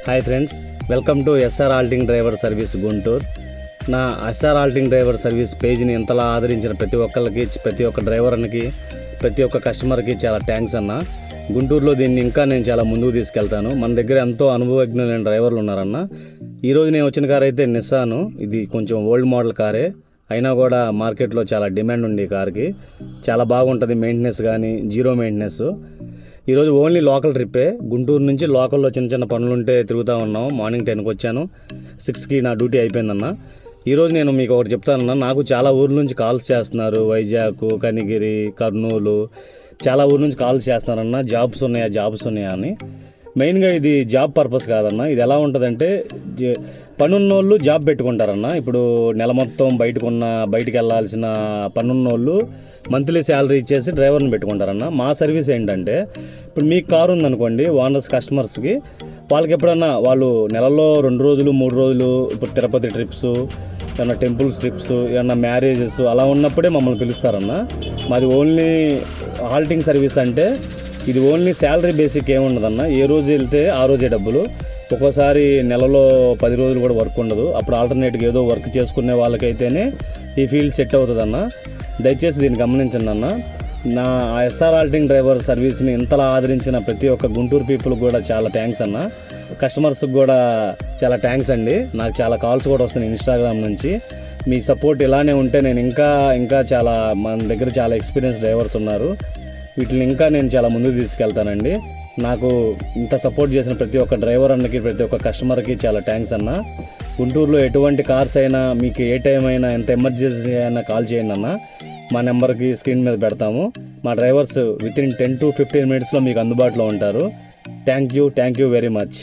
Hi friends, welcome to SR acting driver service Guntur. నా SR acting driver service పేజ్ని ఇంతలా ఆదరించిన ప్రతి ఒక్కరికి, ప్రతి ఒక్క డ్రైవర్కి, ప్రతి ఒక్క కస్టమర్కి చాలా థ్యాంక్స్ అన్న. గుంటూరులో దీన్ని ఇంకా నేను చాలా ముందుకు తీసుకెళ్తాను. మన దగ్గర ఎంతో అనుభవజ్ఞులైన డ్రైవర్లు ఉన్నారన్న. ఈరోజు నేను వచ్చిన కార్ అయితే నిస్సాను. ఇది కొంచెం ఓల్డ్ మోడల్ కారే, అయినా కూడా మార్కెట్లో చాలా డిమాండ్ ఉంది ఈ కార్కి. చాలా బాగుంటుంది మెయింటెనెన్స్ కానీ, జీరో మెయింటెనెన్స్. ఈరోజు ఓన్లీ లోకల్ ట్రిప్పే. గుంటూరు నుంచి లోకల్లో చిన్న చిన్న పనులుంటే తిరుగుతూ ఉన్నాం. మార్నింగ్ 10కి వచ్చాను, 6కి నా డ్యూటీ అయిపోయిందన్న. ఈరోజు నేను మీకు ఒకటి చెప్తానన్నా, నాకు చాలా ఊర్ల నుంచి కాల్స్ చేస్తున్నారు. వైజాగ్, కనిగిరి, కర్నూలు, చాలా ఊర్ల నుంచి కాల్స్ చేస్తున్నారన్న. జాబ్స్ ఉన్నాయా అని. మెయిన్గా ఇది జాబ్ పర్పస్ కాదన్న. ఇది ఎలా ఉంటుందంటే, పనున్నోళ్ళు జాబ్ పెట్టుకుంటారన్న. ఇప్పుడు నెల మొత్తం బయటికి వెళ్ళాల్సిన పనున్నోళ్ళు మంత్లీ శాలరీ ఇచ్చేసి డ్రైవర్ని పెట్టుకుంటారన్న. మా సర్వీస్ ఏంటంటే, ఇప్పుడు మీకు కారు ఉందనుకోండి, ఓనర్స్ కస్టమర్స్కి, వాళ్ళకి ఎప్పుడన్నా వాళ్ళు నెలలో 2 రోజులు 3 రోజులు, ఇప్పుడు తిరుపతి ట్రిప్స్, ఏమన్నా టెంపుల్స్ ట్రిప్స్, ఏమన్నా మ్యారేజెస్ అలా ఉన్నప్పుడే మమ్మల్ని పిలుస్తారన్న. మాది ఓన్లీ హాల్టింగ్ సర్వీస్. అంటే ఇది ఓన్లీ శాలరీ బేసిక్ ఏముండదన్న. ఏ రోజు వెళ్తే ఆ రోజే డబ్బులు. ఒక్కోసారి నెలలో 10 రోజులు కూడా వర్క్ ఉండదు. అప్పుడు ఆల్టర్నేట్గా ఏదో వర్క్ చేసుకునే వాళ్ళకైతేనే ఈ ఫీల్డ్ సెట్ అవుతుందన్న. దయచేసి దీన్ని గమనించండి అన్న. నా ఎస్ఆర్ ఆల్టింగ్ డ్రైవర్ సర్వీస్ని ఇంతలా ఆదరించిన ప్రతి ఒక్క గుంటూరు పీపుల్కి కూడా చాలా థ్యాంక్స్ అన్న. కస్టమర్స్కి కూడా చాలా థ్యాంక్స్ అండి. నాకు చాలా కాల్స్ కూడా వస్తున్నాయి ఇన్స్టాగ్రామ్ నుంచి. మీ సపోర్ట్ ఇలానే ఉంటే నేను ఇంకా చాలా, మన దగ్గర చాలా ఎక్స్పీరియన్స్ డ్రైవర్స్ ఉన్నారు. వీటిని ఇంకా నేను చాలా ముందుకు తీసుకెళ్తానండి. నాకు ఇంత సపోర్ట్ చేసిన ప్రతి ఒక్క డ్రైవర్ అన్నకి, ప్రతి ఒక్క కస్టమర్కి చాలా థ్యాంక్స్ అన్న. గుంటూరులో ఎటువంటి కార్స్ అయినా, మీకు ఏ టైం అయినా, ఎంత ఎమర్జెన్సీ అయినా కాల్ చేయండి అన్న. మా నెంబర్కి స్క్రీన్ మీద పెడతాము. మా డ్రైవర్స్ వితిన్ 10 to 15 మినిట్స్లో మీకు అందుబాటులో ఉంటారు. Thank you very much.